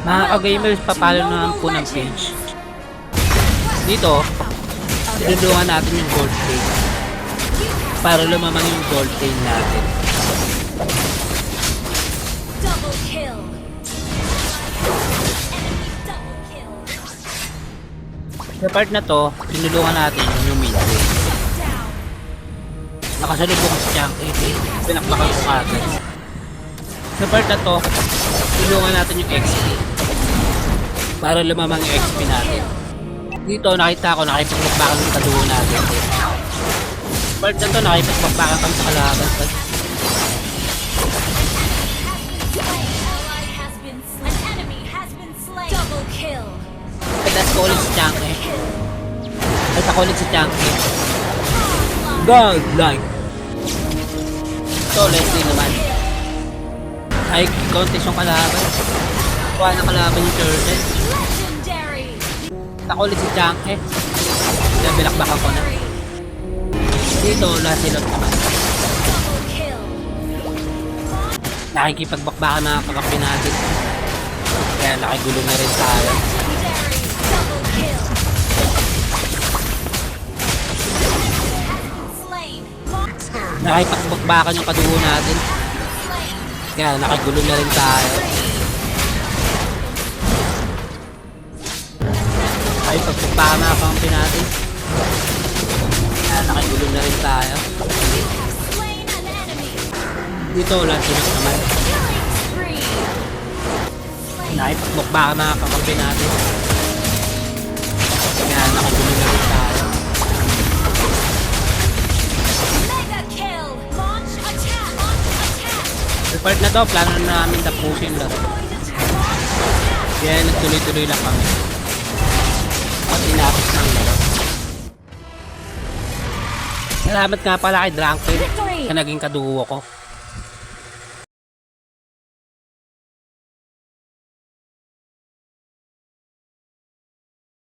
Mga ka-gamers, papalo naman po ng page. Dito, tinulungan natin yung gold chain para lumamang yung gold chain natin. Double kill. Sa part na to, tinulungan natin yung mid lane. Down. Nakasalubong ko si Chunky, pinakbakal ko agad. Sa part na to, tinulungan natin yung XP para lumamang yung XP natin. Dito nakita ko nakipagpakbakan ng kadugo natin. Sa part na to, nakipagpakbakan kami sa kalaban. Ally has been slain. An enemy has been slain. Double kill. Pedas ko ulit si Chunky. At ako ulit si Chunky. Godlike! So, let's see naman. Ay, contest yung kalaban. Kuha na kalaban yung turtle. Legendary. Ako ulit si Chunky. Nabilakbakan ko na. Dito, Lancelot naman. Double kill. Nakikipagbakbakan na kakampi natin. Kaya nakigulo na rin tayo. Legendary. Double kill. Slain. Nakipagbakbakan yung kadugo natin. Slain. Kaya nakigulo na rin tayo. Nakipagbakbakan na kakampi natin. Kaya nakigulo na rin tayo. Slain an enemy. Dito, Lancelot naman. Killing spree. Nakipagbakbakan na kakampi natin. Kaya nakigulo na rin tayo. Mega kill. Launch attack. Launch attack. Sa part na to, plano na namin tapusin laro. Kaya nagtuloy-tuloy lang kami. At tinapos ng laro. Salamat nga pala kay Drunken Victory. sa naging kadugo ko.